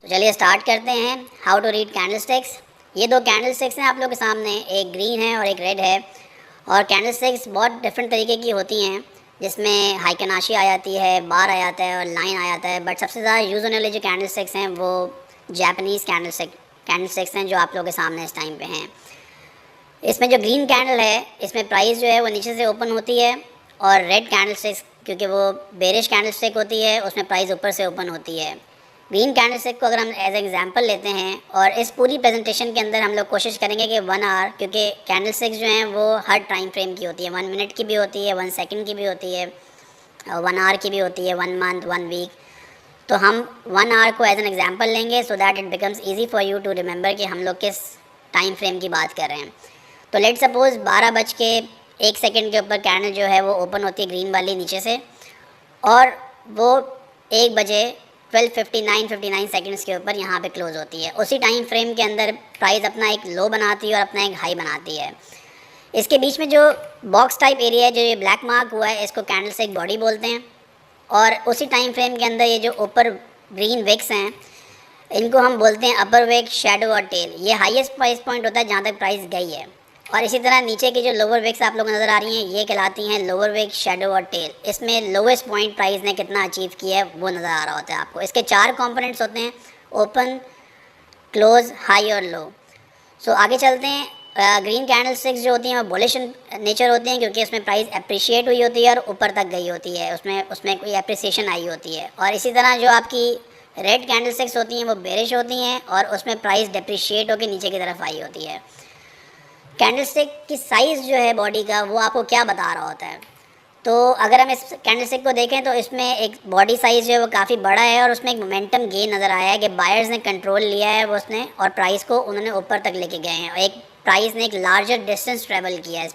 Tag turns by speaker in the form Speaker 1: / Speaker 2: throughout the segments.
Speaker 1: तो चलिए स्टार्ट करते हैं how to read candle sticks. ये दो कैंडल स्टिक्स हैं आप लोग के सामने, एक ग्रीन है और एक रेड है। और कैंडल स्टिक्स बहुत डिफरेंट तरीके की होती हैं, जिसमें हाइकनाशी आ जाती है, बार आ जाता है और लाइन आ जाता है। बट सबसे ज़्यादा यूज़ होने वाले जो कैंडल स्टिक्स हैं वो जापानीज़ कैंडल स्टिक्स हैं जो आप लोग के सामने इस टाइम पे हैं। इसमें जो ग्रीन कैंडल है इसमें प्राइस जो है वो नीचे से ओपन होती है, और रेड कैंडल स्टिक्स क्योंकि वो बेरिश कैंडल स्टिक होती है उसमें प्राइस ऊपर से ओपन होती है। ग्रीन कैंडल स्टिक को अगर हम एज एग्जांपल लेते हैं, और इस पूरी प्रेजेंटेशन के अंदर हम लोग कोशिश करेंगे कि 1 आवर, क्योंकि कैंडल स्टिक्स जो हैं वो हर टाइम फ्रेम की होती है, 1 मिनट की भी होती है, 1 सेकंड की भी होती है, 1 आवर की भी होती है, 1 मंथ, 1 वीक। तो हम 1 आवर को एज एन एग्जांपल लेंगे so that it becomes easy for you to remember कि हम लोग किस टाइम फ्रेम की बात कर रहे हैं। तो लेट सपोज 12:01 के ऊपर कैंडल जो है वो ओपन होती है ग्रीन वाली नीचे से, और वो 1:12:59 सेकंड्स के ऊपर यहाँ पे क्लोज होती है। उसी टाइम फ्रेम के अंदर प्राइस अपना एक लो बनाती है और अपना एक हाई बनाती है। इसके बीच में जो बॉक्स टाइप एरिया है, जो ये ब्लैक मार्क हुआ है, इसको कैंडल से एक बॉडी बोलते हैं। और उसी टाइम फ्रेम के अंदर ये जो ऊपर ग्रीन विक्स हैं इनको हम बोलते हैं अपर विक, शैडो और टेल। ये हाईएस्ट प्राइस पॉइंट होता है जहाँ तक प्राइस गई है। और इसी तरह नीचे की जो लोअर विक्स आप लोग को नज़र आ रही हैं ये कहलाती हैं लोअर विक, शैडो और टेल। इसमें लोवेस्ट पॉइंट प्राइस ने कितना अचीव किया है वो नज़र आ रहा होता है आपको। इसके 4 कंपोनेंट्स होते हैं, ओपन, क्लोज, हाई और लो। सो आगे चलते हैं। ग्रीन कैंडल स्टिक्स जो होती हैं वो बुलिश नेचर होती हैं, क्योंकि उसमें प्राइस अप्रिशिएट हुई होती है और ऊपर तक गई होती है, उसमें कोई अप्रिसिएशन आई होती है। और इसी तरह जो आपकी रेड कैंडल स्टिक्स होती हैं वो बेरिश होती हैं और उसमें प्राइस डिप्रिशिएट होकर नीचे की तरफ आई होती है। कैंडल स्टिक की साइज़ जो है बॉडी का वो आपको क्या बता रहा होता है। तो अगर हम इस कैंडल स्टिक को देखें तो इसमें एक बॉडी साइज़ जो है वो काफ़ी बड़ा है, और उसमें एक मोमेंटम गेन नज़र आया है कि बायर्स ने कंट्रोल लिया है वो उसने, और प्राइस को उन्होंने ऊपर तक लेके गए हैं, और एक प्राइस ने एक लार्जर डिस्टेंस ट्रेवल किया है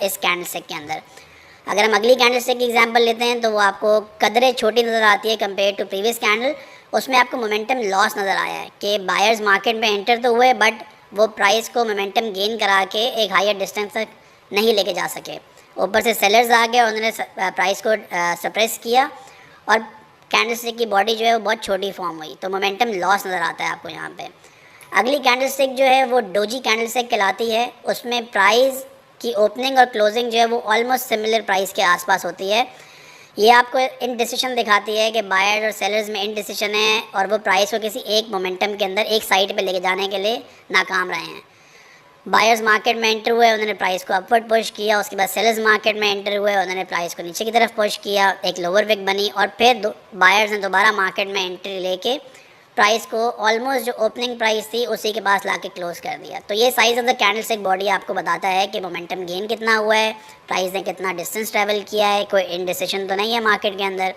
Speaker 1: इस कैंडल स्टिक के अंदर। अगर हम अगली कैंडल स्टिक की एग्जांपल लेते हैं तो वो आपको कदरे छोटी नज़र आती है कंपेयर टू प्रीवियस कैंडल। उसमें आपको मोमेंटम लॉस नज़र आया है कि बायर्स मार्केट में एंटर तो हुए बट वो प्राइस को मोमेंटम गेन करा के एक हायर डिस्टेंस तक नहीं लेके जा सके। ऊपर से सेलर्स आ गए और उन्होंने प्राइस को सप्रेस किया, और कैंडल स्टिक की बॉडी जो है वो बहुत छोटी फॉर्म हुई, तो मोमेंटम लॉस नज़र आता है आपको यहाँ पे। अगली कैंडल स्टिक जो है वो डोजी कैंडल स्टिक कहलाती है। उसमें प्राइस की ओपनिंग और क्लोजिंग जो है वो ऑलमोस्ट सिमिलर प्राइस के आसपास होती है। ये आपको इनडिसिशन दिखाती है कि बायर्स और सेलर्स में इनडिसिशन है, और वो प्राइस को किसी एक मोमेंटम के अंदर एक साइड पे लेके जाने के लिए नाकाम रहे हैं। बायर्स मार्केट में एंटर हुए, उन्होंने प्राइस को अपवर्ड पुश किया, उसके बाद सेलर्स मार्केट में एंटर हुए, उन्होंने प्राइस को नीचे की तरफ पुश किया, एक लोअर विक बनी, और फिर बायर्स ने दोबारा मार्केट में एंट्री लेके प्राइस को ऑलमोस्ट जो ओपनिंग प्राइस थी उसी के पास लाके क्लोज कर दिया। तो ये size of the candle stick body आपको बताता है कि मोमेंटम गेन कितना हुआ है, प्राइस ने कितना डिस्टेंस ट्रैवल किया है, कोई इनडिसिशन तो नहीं है मार्केट के अंदर।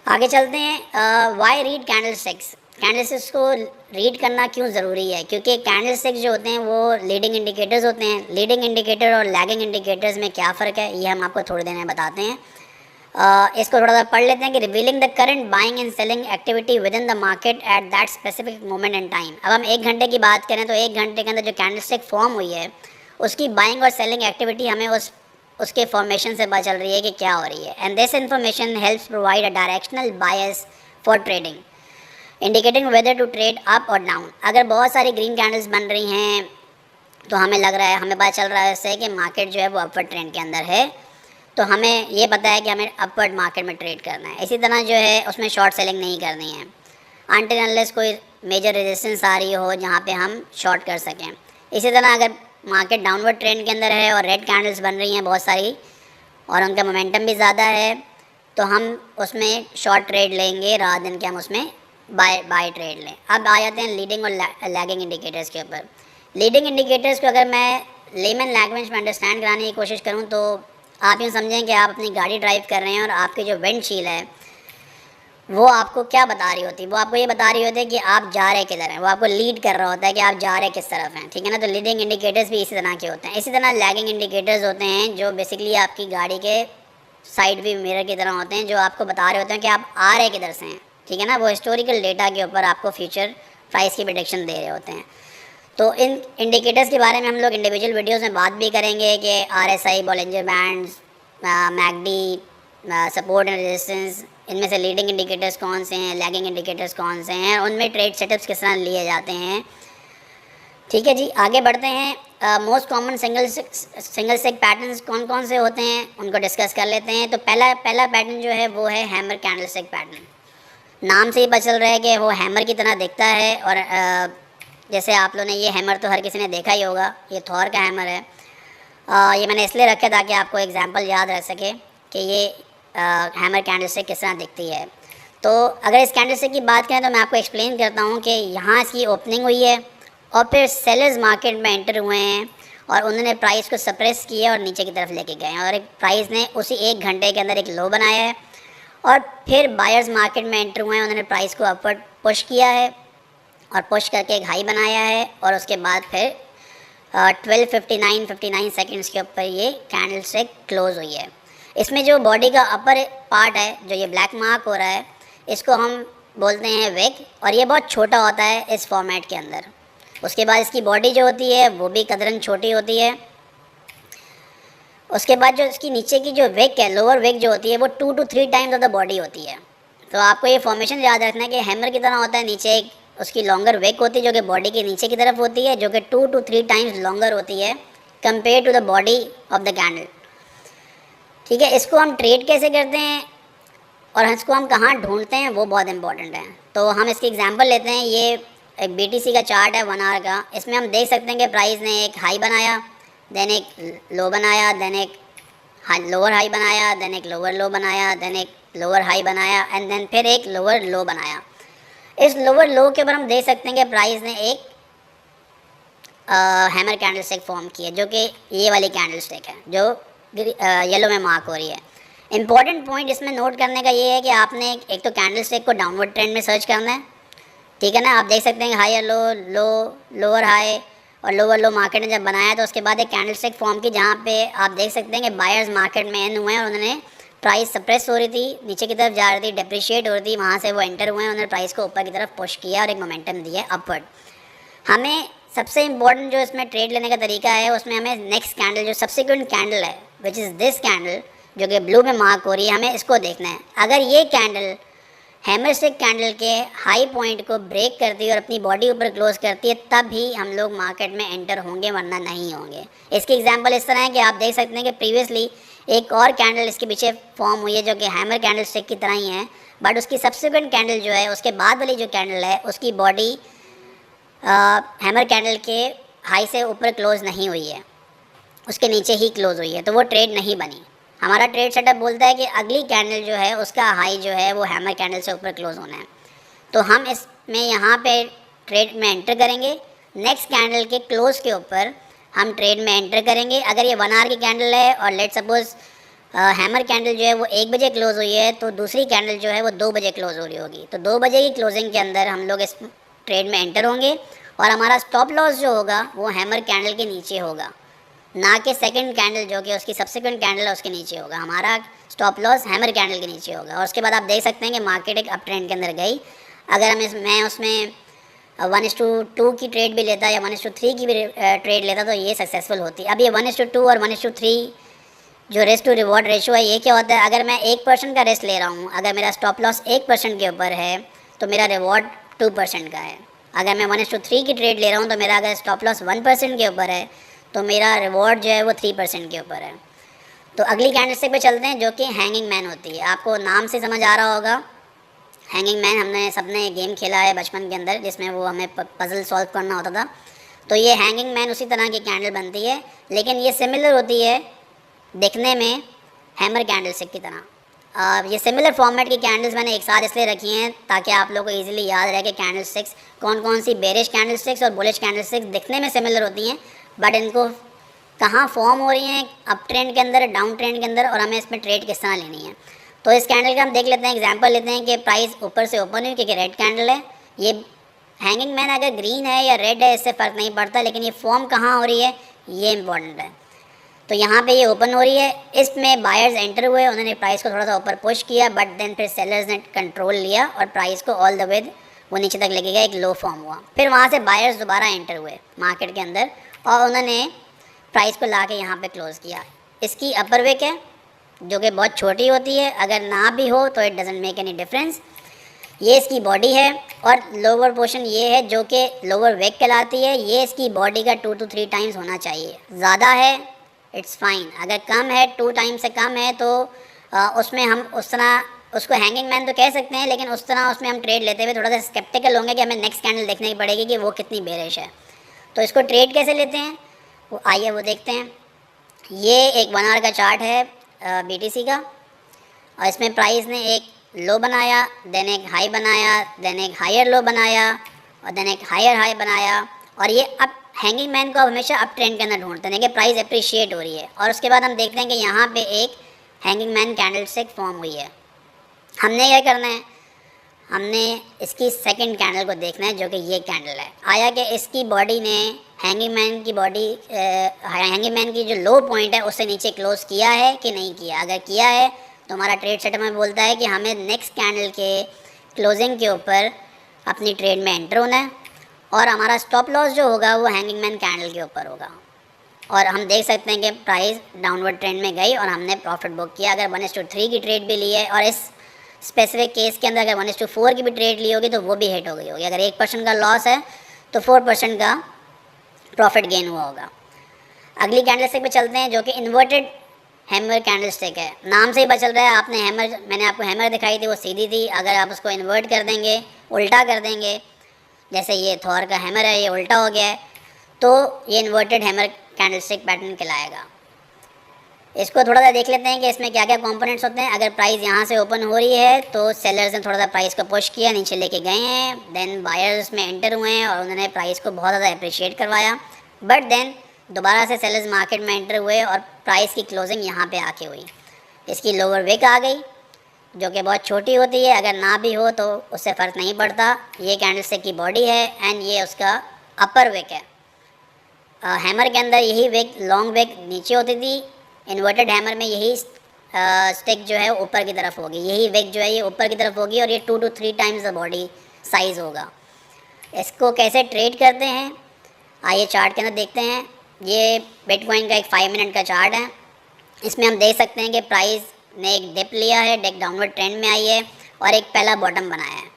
Speaker 1: आगे चलते हैं। Why read candle sticks. Candle sticks को रीड करना क्यों ज़रूरी है, क्योंकि कैंडल स्टिक्स जो होते हैं वो लीडिंग इंडिकेटर्स होते हैं। लीडिंग इंडिकेटर और लैगिंग इंडिकेटर्स में क्या फ़र्क है ये हम आपको थोड़ी देर में बताते हैं। इसको थोड़ा सा पढ़ लेते हैं कि revealing the current buying and selling activity with in the market at that specific moment and time. अब हम 1 घंटे की बात करें तो 1 घंटे के अंदर जो कैंडल स्टिक फॉर्म हुई है उसकी बाइंग और सेलिंग एक्टिविटी हमें उसके फॉर्मेशन से पता चल रही है कि क्या हो रही है। And this information helps provide a directional bias for trading, indicating whether to trade up और डाउन। अगर बहुत सारी ग्रीन कैंडल्स बन रही हैं तो हमें लग रहा है, हमें पता चल रहा है इससे कि मार्केट जो है वो अपवर्ड ट्रेंड के अंदर है, तो हमें ये पता है कि हमें अपवर्ड मार्केट में ट्रेड करना है। इसी तरह जो है उसमें शॉर्ट सेलिंग नहीं करनी है अनटिल अनलेस कोई मेजर रेजिस्टेंस आ रही हो जहाँ पे हम शॉर्ट कर सकें। इसी तरह अगर मार्केट डाउनवर्ड ट्रेंड के अंदर है और रेड कैंडल्स बन रही हैं बहुत सारी और उनका मोमेंटम भी ज़्यादा है, तो हम उसमें शॉर्ट ट्रेड लेंगे रात दिन के हम उसमें बाय ट्रेड लें। अब आ जाते हैं लीडिंग और लैगिंग इंडिकेटर्स के ऊपर। लीडिंग इंडिकेटर्स को अगर मैं लेमन लैंग्वेज में अंडरस्टैंड कराने की कोशिश करूँ तो आप यूँ समझें कि आप अपनी गाड़ी ड्राइव कर रहे हैं और आपकी जो विंडशील्ड है वो आपको क्या बता रही होती है, वो आपको ये बता रही होती है कि आप जा रहे किधर हैं, वो आपको लीड कर रहा होता है कि आप जा रहे किस तरफ हैं, ठीक है ना। तो लीडिंग इंडिकेटर्स भी इसी तरह के होते हैं। इसी तरह लैगिंग इंडिकेटर्स होते हैं जो बेसिकली आपकी गाड़ी के साइड व्यू मिरर की तरह होते हैं, जो आपको बता रहे होते हैं कि आप आ रहे किधर से हैं, ठीक है ना। वो हिस्टोरिकल डेटा के ऊपर आपको फ्यूचर प्राइस की प्रेडिक्शन दे रहे होते हैं। तो इन इंडिकेटर्स के बारे में हम लोग इंडिविजुअल वीडियोस में बात भी करेंगे कि RSI, Bollinger bands, McD, support and resistance, इनमें से लीडिंग इंडिकेटर्स कौन से हैं, लैगिंग इंडिकेटर्स कौन से हैं, उनमें ट्रेड सेटअप्स किस तरह लिए जाते हैं। ठीक है जी, आगे बढ़ते हैं। मोस्ट कॉमन सिंगल सेग पैटर्न्स कौन कौन से होते हैं उनको डिस्कस कर लेते हैं। तो पहला पैटर्न जो है वो है हैमर कैंडल स्टिक पैटर्न। नाम से ही पता चल रहा है कि वो हैमर की तरह दिखता है। और जैसे आप लोगों ने ये हैमर तो हर किसी ने देखा ही होगा, ये थॉर का हैमर है। ये मैंने इसलिए रखा ताकि आपको एग्जांपल याद रह सके कि ये हैमर कैंडल स्टिक किस तरह दिखती है। तो अगर इस कैंडल स्टिक की बात करें तो मैं आपको एक्सप्लेन करता हूँ कि यहाँ इसकी ओपनिंग हुई है और फिर सेलर्स मार्केट में एंटर हुए हैं और उन्होंने प्राइस को सप्रेस किया और नीचे की तरफ लेके गए हैं और एक प्राइस ने उसी 1 घंटे के अंदर एक लो बनाया है। और फिर बायर्स मार्केट में एंटर हुए हैं, उन्होंने प्राइस को अपवर्ड पुश किया है और पुश करके एक हाई बनाया है और उसके बाद फिर 12:59 सेकंड्स के ऊपर ये कैंडल स्टिक क्लोज हुई है। इसमें जो बॉडी का अपर पार्ट है, जो ये ब्लैक मार्क हो रहा है, इसको हम बोलते हैं विक और ये बहुत छोटा होता है इस फॉर्मेट के अंदर। उसके बाद इसकी बॉडी जो होती है वो भी कदरन छोटी होती है। उसके बाद जो इसकी नीचे की जो विक है, लोअर विक जो होती है, वो 2 to 3 times of the body होती है। तो आपको ये फॉर्मेशन याद रखना है कि हैमर की तरह होता है, नीचे एक उसकी लॉन्गर विक होती है जो कि बॉडी के नीचे की तरफ होती है, जो कि 2 to 3 टाइम्स लॉन्गर होती है compare to the body of the candle. ठीक है, इसको हम ट्रेड कैसे करते हैं और इसको हम कहाँ ढूंढते हैं वो बहुत इंपॉर्टेंट है। तो हम इसकी एग्जांपल लेते हैं। ये एक BTC का चार्ट है 1 आवर का। इसमें हम देख सकते हैं कि प्राइस ने एक हाई बनाया, देन एक लो बनाया, देन एक लोअर हाई बनाया, देन एक लोअर लो बनाया, देन एक लोअर हाई बनाया एंड देन फिर एक लोअर लो बनाया। इस लोअर लो के ऊपर हम देख सकते हैं कि प्राइस ने एक हैमर कैंडल स्टिक फॉर्म की है, जो कि ये वाली कैंडल स्टिक है जो येलो में मार्क हो रही है। इंपॉर्टेंट पॉइंट इसमें नोट करने का ये है कि आपने एक तो कैंडल स्टिक को डाउनवर्ड ट्रेंड में सर्च करना है। ठीक है ना, आप देख सकते हैं हाई और लो, लोअर हाई और लोअर लो मार्केट ने जब बनाया तो उसके बाद एक कैंडल स्टिक फॉर्म की, जहाँ पे आप देख सकते हैं कि बायर्स मार्केट में एंड हुए हैं और उन्होंने प्राइस सप्रेस हो रही थी, नीचे की तरफ जा रही थी, डेप्रिशिएट हो रही थी, वहाँ से वो एंटर हुए हैं, उन्होंने प्राइस को ऊपर की तरफ पुश किया और एक मोमेंटम दिया अपवर्ड। हमें सबसे इंपॉर्टेंट जो इसमें ट्रेड लेने का तरीका है, उसमें हमें नेक्स्ट कैंडल जो सब्सिक्वेंट कैंडल है विच इज़ दिस कैंडल जो कि ब्लू में मार्क हो रही है, हमें इसको देखना है। अगर ये कैंडल हैमर स्टिक कैंडल के हाई पॉइंट को ब्रेक करती है और अपनी बॉडी ऊपर क्लोज करती है, तब ही हम लोग मार्केट में एंटर होंगे, वरना नहीं होंगे। इसकी एग्जांपल इस तरह है कि आप देख सकते हैं कि प्रीवियसली एक और कैंडल इसके पीछे फॉर्म हुई है जो कि हैमर कैंडल स्टिक की तरह ही है, बट उसकी सब्सिक्वेंट कैंडल जो है, उसके बाद वाली जो कैंडल है, उसकी बॉडी हैमर कैंडल के हाई से ऊपर क्लोज नहीं हुई है, उसके नीचे ही क्लोज हुई है, तो वो ट्रेड नहीं बनी। हमारा ट्रेड सेटअप बोलता है कि अगली कैंडल जो है उसका हाई जो है वो हैमर कैंडल से ऊपर क्लोज होना है। तो हम इसमें यहाँ पे ट्रेड में एंटर करेंगे, नेक्स्ट कैंडल के क्लोज के ऊपर हम ट्रेड में एंटर करेंगे। अगर ये 1 आवर की कैंडल है और लेट सपोज हैमर कैंडल जो है वो 1 बजे क्लोज हुई है, तो दूसरी कैंडल जो है वो 2 बजे क्लोज हो रही होगी। तो 2 बजे की क्लोजिंग के अंदर हम लोग इस ट्रेड में एंटर होंगे और हमारा स्टॉप लॉस जो होगा वो हैमर कैंडल के नीचे होगा, ना कि सेकंड कैंडल जो कि उसकी सब्सिक्वेंट कैंडल है उसके नीचे होगा। हमारा स्टॉप लॉस हैमर कैंडल के नीचे होगा। और उसके बाद आप देख सकते हैं कि मार्केट एक अप ट्रेंड के अंदर गई। अगर मैं उसमें 1:2 की ट्रेड भी लेता या 1:3 की भी ट्रेड लेता तो ये सक्सेसफुल होती। अब ये 1:2 और 1:3 जो रिस्क टू रिवॉर्ड रेशो है, ये क्या होता है? अगर मैं 1% का रिस्क ले रहा हूँ, अगर मेरा स्टॉप लॉस 1% के ऊपर है तो मेरा रिवॉर्ड 2% का है। अगर मैं 1:3 की ट्रेड ले रहा हूँ तो मेरा अगर स्टॉप लॉस 1% के ऊपर है तो मेरा रिवॉर्ड जो है वो 3% के ऊपर है। तो अगली कैंडलस्टिक पे चलते हैं जो कि हैंगिंग मैन होती है। आपको नाम से समझ आ रहा होगा, हैंगिंग मैन हमने सबने गेम खेला है बचपन के अंदर जिसमें वो हमें पजल सॉल्व करना होता था। तो ये हैंगिंग मैन उसी तरह की कैंडल बनती है, लेकिन ये सिमिलर होती है दिखने में हैमर कैंडलस्टिक की तरह। ये सिमिलर फॉर्मेट की कैंडल्स मैंने एक साथ इसलिए रखी हैं ताकि आप लोगों को इजीली याद रहे कि कैंडलस्टिक्स कौन कौन सी बेरिश कैंडलस्टिक्स और बुलिश कैंडलस्टिक्स दिखने में सिमिलर होती हैं, बट इनको कहाँ फॉर्म हो रही हैं, अप ट्रेंड के अंदर, डाउन ट्रेंड के अंदर, और हमें इसमें ट्रेड किस तरह लेनी है। तो इस कैंडल का हम देख लेते हैं, एग्जांपल लेते हैं कि प्राइस ऊपर से ओपन हुई क्योंकि रेड कैंडल है। ये हैंगिंग मैन अगर ग्रीन है या रेड है इससे फ़र्क नहीं पड़ता, लेकिन ये फॉर्म कहाँ हो रही है ये इंपॉर्टेंट है। तो यहाँ पे ये ओपन हो रही है, इसमें बायर्स एंटर हुए, उन्होंने प्राइस को थोड़ा सा ऊपर पुश किया, बट देन फिर सेलर्स ने कंट्रोल लिया और प्राइस को ऑल द वे वो नीचे तक लेके गया, एक लो फॉर्म हुआ। फिर वहाँ से बायर्स दोबारा एंटर हुए मार्केट के अंदर और उन्होंने प्राइस को ला के यहाँ पर क्लोज़ किया। इसकी अपर विक है जो कि बहुत छोटी होती है, अगर ना भी हो तो it doesn't make any difference. ये इसकी बॉडी है और लोअर पोर्शन ये है जो कि लोअर वेग कहलाती है। ये इसकी बॉडी का 2 to 3 टाइम्स होना चाहिए। ज़्यादा है इट्स फाइन, अगर कम है 2 टाइम्स से कम है तो उसमें हम उस तरह उसको हैंगिंग मैन तो कह सकते हैं, लेकिन उस तरह उसमें हम ट्रेड लेते हुए थोड़ा सा स्केप्टिकल होंगे कि हमें नेक्स्ट कैंडल देखने की पड़ेगी कि वो कितनी बेरिश है। तो इसको ट्रेड कैसे लेते हैं वो आइए वो देखते हैं। ये एक 1 आवर का चार्ट है BTC का, और इसमें प्राइस ने एक लो बनाया, देन एक हाई बनाया, देन एक हायर लो बनाया, और देन एक हायर हाई बनाया, और ये अब हैंगिंग मैन को अब हमेशा अप ट्रेंड के अंदर ढूंढते हैं कि प्राइस अप्रिशिएट हो रही है। और उसके बाद हम देखते हैं कि यहाँ पे एक hanging man candle stick form हुई है। हमने क्या करना है, हमने इसकी सेकंड कैंडल को देखना है जो कि ये कैंडल है। आया कि इसकी बॉडी ने हैंगिंग मैन की बॉडी हैंगिंग मैन की जो लो पॉइंट है उससे नीचे क्लोज किया है कि नहीं किया। अगर किया है तो हमारा ट्रेड सेटअप में बोलता है कि हमें नेक्स्ट कैंडल के क्लोजिंग के ऊपर अपनी ट्रेड में एंटर होना है, और हमारा स्टॉप लॉस जो होगा वो हैंगिंग मैन कैंडल के ऊपर होगा। और हम देख सकते हैं कि प्राइस डाउनवर्ड ट्रेंड में गई और हमने प्रॉफिट बुक किया। अगर 1:3 की ट्रेड भी ली है, और इस स्पेसिफिक केस के अंदर अगर 1:4 की भी ट्रेड ली होगी तो वो भी हिट हो गई होगी। अगर 1% का लॉस है तो 4% का प्रॉफिट गेन हुआ होगा। अगली कैंडलस्टिक पे चलते हैं जो कि इन्वर्टेड हैमर कैंडलस्टिक है। नाम से ही पता चल रहा है, आपने हैमर, मैंने आपको हैमर दिखाई थी वो सीधी थी, अगर आप उसको इन्वर्ट कर देंगे, उल्टा कर देंगे, जैसे ये थॉर का हैमर है ये उल्टा हो गया है, तो ये इन्वर्टेड हैमर कैंडलस्टिक पैटर्न कहलाएगा। इसको थोड़ा सा देख लेते हैं कि इसमें क्या क्या कंपोनेंट्स होते हैं। अगर प्राइस यहाँ से ओपन हो रही है तो सेलर्स ने थोड़ा सा प्राइस को पुश किया, नीचे लेके गए हैं, देन बायर्स में एंटर हुए हैं और उन्होंने प्राइस को बहुत ज़्यादा अप्रिशिएट करवाया, बट देन दोबारा से सेलर्स मार्केट में एंटर हुए और प्राइस की क्लोजिंग यहाँ पे आके हुई। इसकी लोअर विक आ गई जो कि बहुत छोटी होती है, अगर ना भी हो तो उससे फ़र्क नहीं पड़ता। ये कैंडलस्टिक की बॉडी है एंड ये उसका अपर विक है। हैमर के अंदर यही विक, लॉन्ग विक नीचे होती थी, इन्वर्टेड हैमर में यही स्टिक जो है ऊपर की तरफ होगी, यही विक जो है ये ऊपर की तरफ होगी, और ये 2 to 3 times the body size होगा। इसको कैसे ट्रेड करते हैं आइए चार्ट के अंदर देखते हैं। ये बिटकॉइन का एक 5 मिनट का चार्ट है। इसमें हम देख सकते हैं कि प्राइस ने एक डिप लिया है, डिप डाउनवर्ड ट्रेंड में आई है और एक पहला बॉटम बनाया है,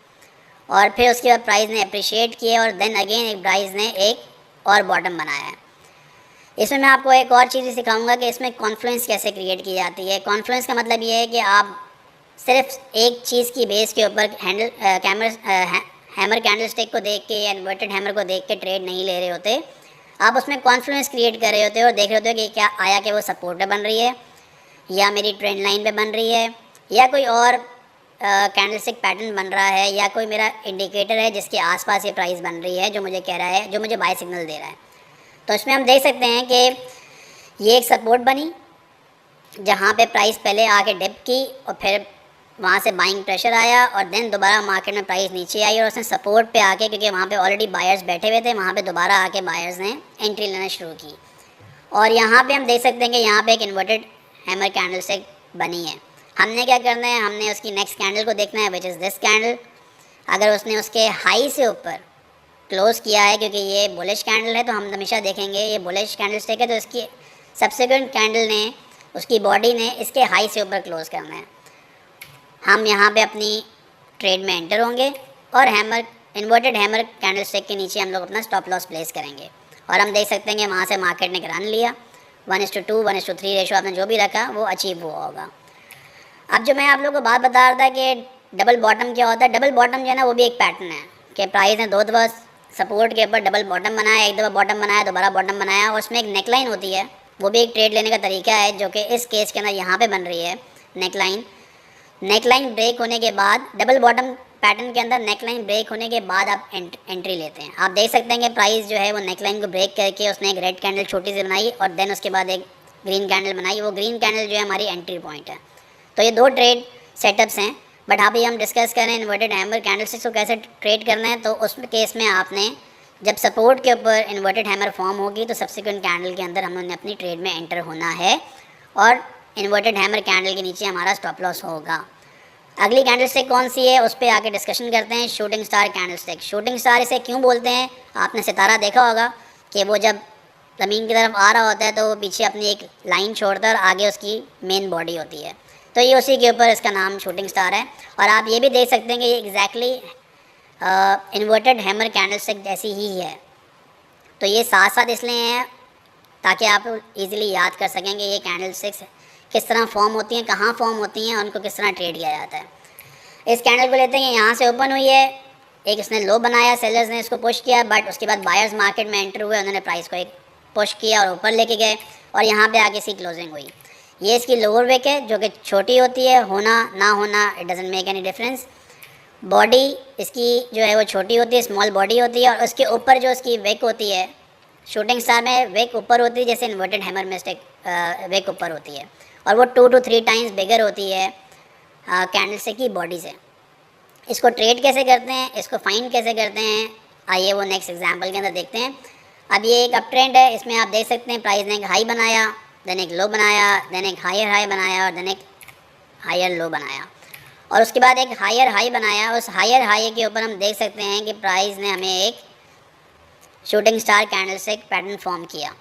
Speaker 1: और फिर उसके बाद प्राइस ने अप्रिशिएट किया और देन अगेन एक प्राइस ने एक और बॉटम बनाया है। इसमें मैं आपको एक और चीज़ सिखाऊंगा कि इसमें कॉन्फ्लुएंस कैसे क्रिएट की जाती है। कॉन्फ्लुएंस का मतलब ये है कि आप सिर्फ एक चीज़ की बेस के ऊपर हैमर कैंडलस्टिक को देख के या इन्वर्टेड हैमर को देख के ट्रेड नहीं ले रहे होते, आप उसमें कॉन्फ्लुएंस क्रिएट कर रहे होते हो और देख रहे होते हो कि क्या आया कि वो सपोर्ट पे बन रही है या मेरी ट्रेंड लाइन पे बन रही है या कोई और कैंडलस्टिक पैटर्न बन रहा है या कोई मेरा इंडिकेटर है जिसके आसपास ये प्राइस बन रही है जो मुझे कह रहा है, जो मुझे बाय सिग्नल दे रहा है। तो इसमें हम देख सकते हैं कि ये एक सपोर्ट बनी जहाँ पे प्राइस पहले आके डिप की और फिर वहाँ से बाइंग प्रेशर आया और देन दोबारा मार्केट में प्राइस नीचे आई और उसने सपोर्ट पे आके, क्योंकि वहाँ पे ऑलरेडी बायर्स बैठे हुए थे, वहाँ पे दोबारा आके बायर्स ने एंट्री लेना शुरू की। और यहाँ पे हम देख सकते हैं कि यहाँ पे एक इन्वर्टेड हैमर कैंडलस्टिक बनी है। हमने क्या करना है, हमने उसकी नेक्स्ट कैंडल को देखना है विच इज़ दिस कैंडल। अगर उसने उसके हाई से ऊपर क्लोज किया है, क्योंकि ये बुलिश कैंडल है तो हम हमेशा देखेंगे ये बुलिश कैंडलस्टिक है, तो इसकी सब्सिक्वेंट कैंडल ने, उसकी बॉडी ने इसके हाई से ऊपर क्लोज करना है। हम यहाँ पे अपनी ट्रेड में एंटर होंगे और हैमर, इन्वर्टेड हैमर कैंडलस्टिक के नीचे हम लोग अपना स्टॉप लॉस प्लेस करेंगे और हम देख सकते हैं कि वहाँ से मार्केट ने रन लिया। 1:2 1:3 रेशो आपने जो भी रखा वो अचीव हुआ होगा। अब जो मैं आप लोगों को बात बता रहा था कि डबल बॉटम क्या होता है, डबल बॉटम जो है ना वो भी एक पैटर्न है कि प्राइस ने 2 दफ़ा सपोर्ट के ऊपर डबल बॉटम बनाया, एक दफ़ा बॉटम बनाया, दोबारा बॉटम बनाया, और उसमें एक नेकलाइन होती है, वो भी एक ट्रेड लेने का तरीका है जो कि इस केस के अंदर यहाँ पे बन रही है। नेकलाइन ब्रेक होने के बाद, डबल बॉटम पैटर्न के अंदर नेकलाइन ब्रेक होने के बाद आप एंट्री लेते हैं। आप देख सकते हैं कि प्राइस जो है वो नेकलाइन को ब्रेक करके उसने एक रेड कैंडल छोटी सी बनाई और देन उसके बाद एक ग्रीन कैंडल बनाई। वो ग्रीन कैंडल जो है हमारी एंट्री पॉइंट है। तो ये 2 ट्रेड सेटअप्स हैं, बट अभी हम डिस्कस करें इन्वर्टेड हैमर कैंडलस्टिक्स को कैसे ट्रेड करना है। तो उस केस में आपने जब सपोर्ट के ऊपर इन्वर्टेड हैमर फॉर्म होगी तो सब्सिक्वेंट कैंडल के अंदर हमने अपनी ट्रेड में एंटर होना है और इन्वर्टेड हैमर कैंडल के नीचे हमारा स्टॉप लॉस होगा। अगली कैंडलस्टिक कौन सी है उस पर आके डिस्कशन करते हैं। Shooting star candlestick. Shooting star इसे क्यों बोलते हैं, आपने सितारा देखा होगा कि वो जब ज़मीन की तरफ आ रहा होता है तो वो पीछे अपनी एक लाइन छोड़ता है और आगे उसकी मेन बॉडी होती है। तो ये उसी के ऊपर इसका नाम शूटिंग स्टार है। और आप ये भी देख सकते हैं कि ये एग्जैक्टली इन्वर्टेड हैमर कैंडलस्टिक जैसी ही है। तो ये साथ साथ इसलिए हैं ताकि आप इजीली याद कर सकें कि ये कैंडलस्टिक्स किस तरह फॉर्म होती हैं, कहाँ फॉर्म होती हैं और उनको किस तरह ट्रेड किया जाता है। इस कैंडल को लेते हैं, यहाँ से ओपन हुई है, एक इसने लो बनाया, सेलर्स ने इसको पुश किया, बट उसके बाद बायर्स मार्केट में एंटर हुए, उन्होंने प्राइस को एक पुश किया और ऊपर लेके गए और यहाँ पे आके इसकी क्लोजिंग हुई। ये इसकी लोअर विक है जो कि छोटी होती है, होना ना होना it doesn't make any difference. Body इसकी जो है वो छोटी होती है, स्मॉल बॉडी होती है और उसके ऊपर जो इसकी विक होती है, शूटिंग स्टार में विक ऊपर होती है जैसे इन्वर्टेड हैमर में विक ऊपर होती है और वो 2 to 3 टाइम्स बिगर होती है कैंडलस्टिक की बॉडी से। इसको ट्रेड कैसे करते हैं, इसको फाइंड कैसे करते हैं, आइए वो नेक्स्ट एग्जांपल के अंदर देखते हैं। अब ये एक अप ट्रेंड है, इसमें आप देख सकते हैं प्राइस ने एक हाई बनाया, देन एक लो बनाया, देन एक हायर हाई बनाया और देन एक हायर लो बनाया और उसके बाद एक हायर हाई बनाया। उस हायर हाई के ऊपर हम देख सकते हैं कि प्राइस ने हमें एक shooting star candlestick pattern form किया।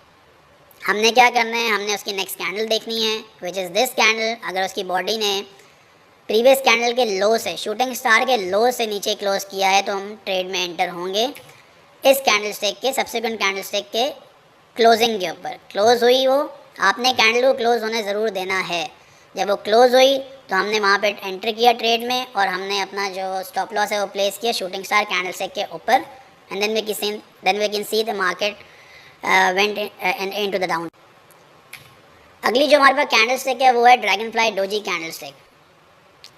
Speaker 1: हमने क्या करना है, हमने उसकी नेक्स्ट कैंडल देखनी है विच इज़ दिस कैंडल। अगर उसकी बॉडी ने प्रीवियस कैंडल के लो से, शूटिंग स्टार के लो से नीचे क्लोज किया है तो हम ट्रेड में एंटर होंगे इस कैंडलस्टिक के सब्सिक्वेंट कैंडलस्टिक के क्लोजिंग के ऊपर। क्लोज हुई वो, आपने कैंडल को क्लोज होने ज़रूर देना है। जब वो क्लोज हुई तो हमने वहाँ पे एंटर किया ट्रेड में और हमने अपना जो स्टॉप लॉस है वो प्लेस किया शूटिंग स्टार कैंडलस्टिक के ऊपर and then we can see the market went into the down. अगली जो हमारे पास कैंडलस्टिक है वो है ड्रैगन फ्लाई डोजी कैंडलस्टिक।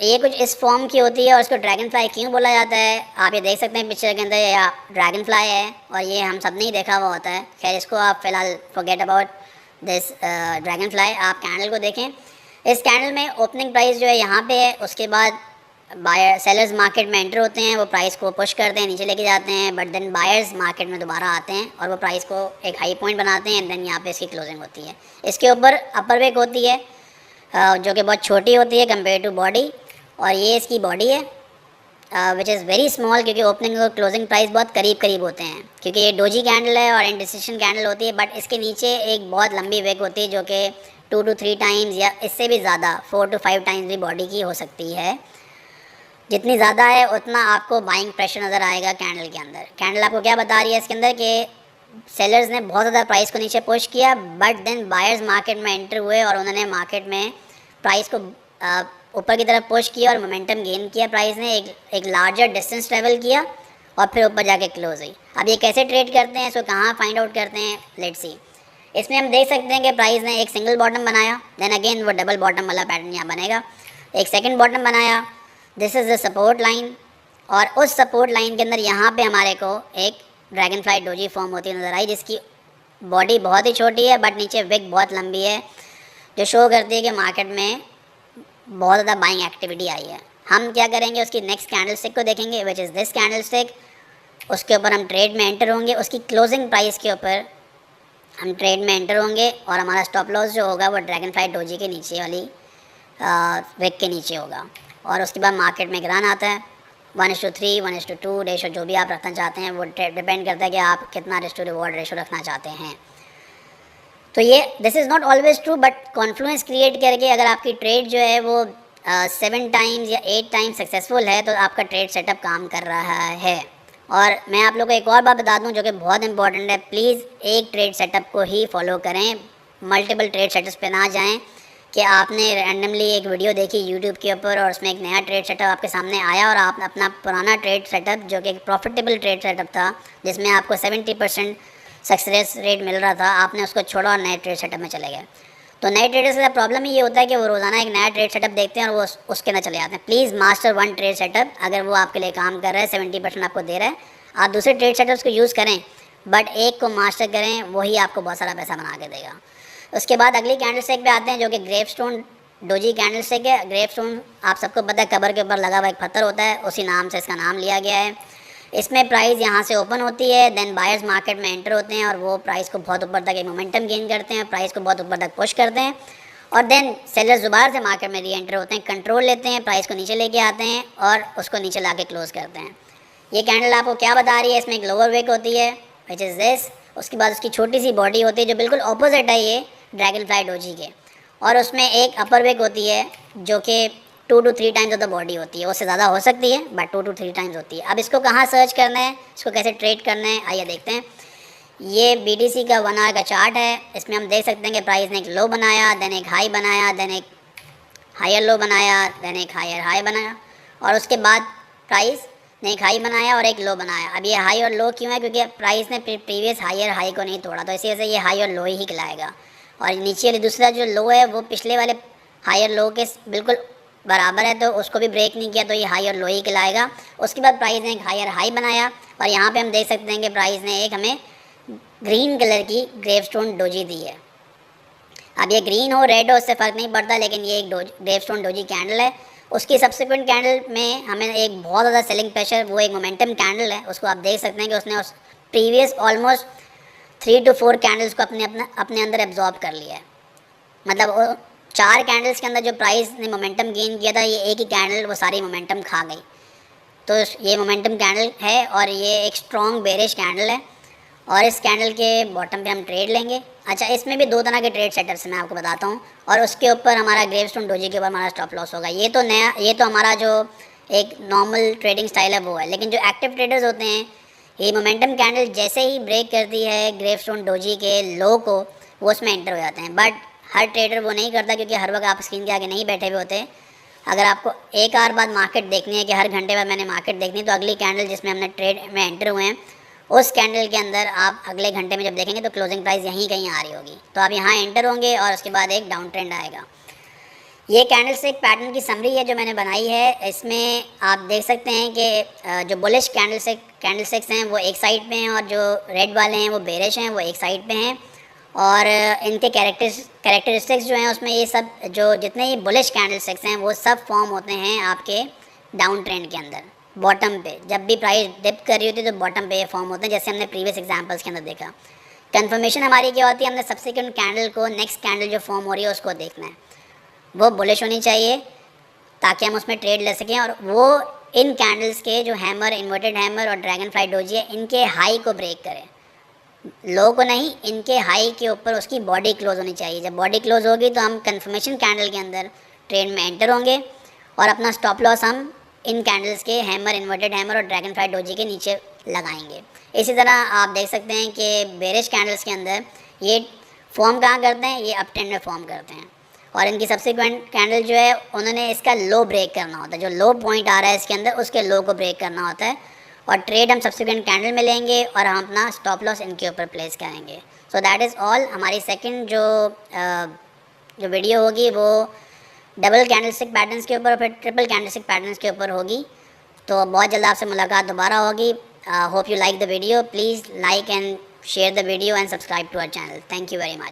Speaker 1: ये कुछ इस फॉर्म की होती है और उसको ड्रैगन फ्लाई क्यों बोला जाता है आप ये देख सकते हैं पिक्चर के अंदर, या ड्रैगन फ्लाई है और ये हम सब ने ही देखा हुआ होता है। खैर इसको आप फिलहाल forget about this dragon fly, आप कैंडल को देखें। इस कैंडल में ओपनिंग प्राइस जो है यहाँ पे है, उसके बाद बायर सेलर्स मार्केट में एंटर होते हैं, वो प्राइस को पुश करते हैं, नीचे लेके जाते हैं, बट देन बायर्स मार्केट में दोबारा आते हैं और वो प्राइस को एक हाई पॉइंट बनाते हैं एंड देन यहाँ पे इसकी क्लोजिंग होती है। इसके ऊपर अपर वेक होती है जो कि बहुत छोटी होती है कंपेयर टू बॉडी और ये इसकी बॉडी है विच इज़ वेरी स्मॉल क्योंकि ओपनिंग और क्लोजिंग प्राइस बहुत करीब करीब होते हैं क्योंकि ये डोजी कैंडल है और इंडिसिशन कैंडल होती है, बट इसके नीचे एक बहुत लंबी वेक होती है जो कि 2 to 3 टाइम्स या इससे भी ज़्यादा 4 to 5 टाइम्स भी बॉडी की हो सकती है। जितनी ज़्यादा है उतना आपको बाइंग प्रेशर नज़र आएगा कैंडल के अंदर। कैंडल आपको क्या बता रही है इसके अंदर कि सेलर्स ने बहुत ज़्यादा प्राइस को नीचे पुश किया बट देन बायर्स मार्केट में एंटर हुए और उन्होंने मार्केट में प्राइस को ऊपर की तरफ पुश किया और मोमेंटम गेन किया। प्राइस ने एक लार्जर डिस्टेंस ट्रेवल किया और फिर ऊपर जाके क्लोज हुई। अब ये कैसे ट्रेड करते हैं, इसको कहाँ फाइंड आउट करते हैं, लेट्स सी। इसमें हम देख सकते हैं कि प्राइस ने एक सिंगल बॉटम बनाया, देन अगेन वो डबल बॉटम वाला पैटर्न यहाँ बनेगा, एक सेकंड बॉटम बनाया, this is the support line और उस सपोर्ट लाइन के अंदर यहाँ पे हमारे को एक ड्रैगन फ्लाई डोजी फॉर्म होती है नज़र आई जिसकी बॉडी बहुत ही छोटी है बट नीचे विक बहुत लंबी है जो शो करती है कि मार्केट में बहुत ज़्यादा बाइंग एक्टिविटी आई है। हम क्या करेंगे, उसकी नेक्स्ट कैंडलस्टिक को देखेंगे विच इज़ दिस कैंडलस्टिक, उसके ऊपर हम ट्रेड में एंटर होंगे, उसकी क्लोजिंग प्राइस के ऊपर हम ट्रेड में एंटर होंगे और हमारा स्टॉप लॉस जो होगा वो ड्रैगन फ्लाई डोजी के नीचे वाली विक के नीचे होगा और उसके बाद मार्केट में गिरान आता है 1:3, 1:2 रेशो जो भी आप रखना चाहते हैं वो डिपेंड करता है कि आप कितना रिस्क टू रिवॉर्ड रेशो रखना चाहते हैं। तो ये this is not always true but Confluence create करके अगर आपकी ट्रेड जो है वो 7 टाइम्स या 8 टाइम्स सक्सेसफुल है तो आपका ट्रेड सेटअप काम कर रहा है। और मैं आप लोगों को एक और बात बता दूं जो कि बहुत इंपॉर्टेंट है, प्लीज़ एक ट्रेड सेटअप को ही फॉलो करें, मल्टीपल ट्रेड सेटअप्स पे ना जाएं कि आपने रैंडमली एक वीडियो देखी यूट्यूब के ऊपर और उसमें एक नया ट्रेड सेटअप आपके सामने आया और आप अपना पुराना ट्रेड सेटअप जो कि एक प्रॉफिटेबल ट्रेड सेटअप था जिसमें आपको 70% सक्सेस रेट मिल रहा था, आपने उसको छोड़ा और नए ट्रेड सेटअप में चले गए। तो नए ट्रेडर्स का प्रॉब्लम ही ये होता है कि वो रोज़ाना एक नया ट्रेड सेटअप देखते हैं और वो उसके अंदर चले जाते हैं। Please master one trade setup, अगर वो आपके लिए काम कर रहा है 70% आपको दे रहा है, आप दूसरे ट्रेड सेटअप्स को यूज़ करें बट एक को मास्टर करें, वही आपको बहुत सारा पैसा बना के देगा। उसके बाद अगली कैंडलस्टिक पे आते हैं जो कि ग्रेवस्टोन डोजी कैंडलस्टिक है। ग्रेवस्टोन आप सबको पता है कबर के ऊपर लगा हुआ एक पत्थर होता है, उसी नाम से इसका नाम लिया गया है। इसमें प्राइस यहाँ से ओपन होती है, देन बायर्स मार्केट में एंटर होते हैं और वो प्राइस को बहुत ऊपर तक एक मोमेंटम गेन करते हैं, प्राइस को बहुत ऊपर तक पुश करते हैं और देन सेलर्स दोबारा से मार्केट में री एंटर होते हैं, कंट्रोल लेते हैं, प्राइस को नीचे लेके आते हैं और उसको नीचे ला के क्लोज करते हैं। ये कैंडल आपको क्या बता रही है, इसमें एक लोअर विक होती है विच इज़ दिस उसके बाद उसकी छोटी सी बॉडी होती है जो बिल्कुल ऑपोजिट है ये ड्रैगन फ्लाई डोजी के, और उसमें एक अपर वेक होती है जो कि 2 to 3 times of the body होती है। उससे ज़्यादा हो सकती है बट 2 to 3 टाइम्स होती है। अब इसको कहाँ सर्च करना है, इसको कैसे ट्रेड करना है, आइए देखते हैं। ये BTC का 1 आवर का चार्ट है। इसमें हम देख सकते हैं कि प्राइस ने एक लो बनाया, देन एक हाई बनाया, देन एक हायर लो बनाया, देन एक हायर हाई बनाया, और उसके बाद प्राइस ने एक हाई बनाया और एक लो बनाया। अब ये हाई और लो क्यों है, क्योंकि प्राइस ने प्रीवियस हाई और हाई को नहीं तोड़ा, तो इसी वजह से ये हाई और लो ही खिलाएगा। और नीचे वाली दूसरा जो लो है वो पिछले वाले हाई और लो के बिल्कुल बराबर है, तो उसको भी ब्रेक नहीं किया, तो ये हाई और लो ही खिलाएगा। उसके बाद प्राइस ने एक हाई और हाई बनाया, और यहाँ पे हम देख सकते हैं कि प्राइस ने एक हमें ग्रीन कलर की ग्रेवस्टोन डोजी दी है। अब ये ग्रीन हो रेड हो उससे फ़र्क नहीं पड़ता, लेकिन ये एक ग्रेवस्टोन डोजी कैंडल है। उसकी सब्सिक्वेंट कैंडल में हमें एक बहुत ज़्यादा सेलिंग प्रेशर, वो एक मोमेंटम कैंडल है, उसको आप देख सकते हैं कि उसने उस प्रीवियस ऑलमोस्ट 3 to 4 कैंडल्स को अपने अंदर एब्जॉर्ब कर लिया है। मतलब वो 4 कैंडल्स के अंदर जो प्राइस ने मोमेंटम गेन किया था, ये एक ही कैंडल वो सारी मोमेंटम खा गई। तो ये मोमेंटम कैंडल है और ये एक स्ट्रॉन्ग बेरिश कैंडल है, और इस कैंडल के बॉटम पे हम ट्रेड लेंगे। अच्छा, इसमें भी 2 तरह के ट्रेड सेटअप्स मैं आपको बताता हूँ, और उसके ऊपर हमारा ग्रेवस्टोन डोजी के ऊपर हमारा स्टॉप लॉस होगा। ये तो हमारा जो एक नॉर्मल ट्रेडिंग स्टाइल है वो है, लेकिन जो एक्टिव ट्रेडर्स होते हैं, ये मोमेंटम कैंडल जैसे ही ब्रेक करती है ग्रेवस्टोन डोजी के लो को, वो उसमें एंटर हो जाते हैं। बट हर ट्रेडर वो नहीं करता, क्योंकि हर वक्त आप स्क्रीन के आगे नहीं बैठे हुए होते। अगर आपको एक आवर बाद मार्केट देखनी है कि हर घंटे बाद मैंने मार्केट देखनी है, तो अगली कैंडल जिसमें हमने ट्रेड में एंटर हुए हैं, उस कैंडल के अंदर आप अगले घंटे में जब देखेंगे तो क्लोजिंग प्राइस यहीं कहीं आ रही होगी, तो आप यहाँ एंटर होंगे और उसके बाद एक डाउन ट्रेंड आएगा। ये कैंडल से एक पैटर्न की समरी है जो मैंने बनाई है। इसमें आप देख सकते हैं कि जो बुलिश कैंडलस्टिक्स हैं वो एक साइड पे हैं, और जो रेड वाले हैं वो बेरिश हैं, वो एक साइड पे हैं। और इनके कैरेक्टरिस्टिक्स जो हैं उसमें ये सब जो जितने ही बुलिश कैंडलस्टिक्स हैं वो सब फॉर्म होते हैं आपके डाउन ट्रेंड के अंदर बॉटम पे। जब भी प्राइस डिप कर रही होती है तो बॉटम पे ये फॉर्म होते हैं, जैसे हमने प्रीवियस एग्जांपल्स के अंदर देखा। कंफर्मेशन हमारी क्या होती है, हमने सब्सिक्वेंट कैंडल को, नेक्स्ट कैंडल जो फॉर्म हो रही है उसको देखना है, वो बुलिश होनी चाहिए ताकि हम उसमें ट्रेड ले सकें, और वो इन कैंडल्स के जो हैमर, इन्वर्टेड हैमर और ड्रैगन फ्लाई डोजी है, इनके हाई को ब्रेक करें, लो को नहीं, इनके हाई के ऊपर उसकी बॉडी क्लोज होनी चाहिए। जब बॉडी क्लोज होगी तो हम कंफर्मेशन कैंडल के अंदर ट्रेड में एंटर होंगे, और अपना स्टॉप लॉस हम इन कैंडल्स के हैमर, इन्वर्टेड हैमर और ड्रैगन फ्लाई डोजी के नीचे लगाएंगे। इसी तरह आप देख सकते हैं कि बेरिश कैंडल्स के अंदर ये फॉर्म कहाँ करते हैं, ये अप ट्रेंड में फॉर्म करते हैं, और इनकी सब्सिक्वेंट कैंडल जो है उन्होंने इसका लो ब्रेक करना होता है, जो लो पॉइंट आ रहा है इसके अंदर उसके लो को ब्रेक करना होता है, और ट्रेड हम सब्सिक्वेंट कैंडल में लेंगे और हम अपना स्टॉप लॉस इनके ऊपर प्लेस करेंगे। So that is all. हमारी सेकंड जो वीडियो होगी वो डबल कैंडलस्टिक पैटर्न्स के ऊपर और फिर ट्रिपल कैंडलस्टिक पैटर्न्स के ऊपर होगी। तो बहुत जल्द आपसे मुलाकात दोबारा होगी। Hope you like the video. Please like and share the video and subscribe to our channel. Thank you very much.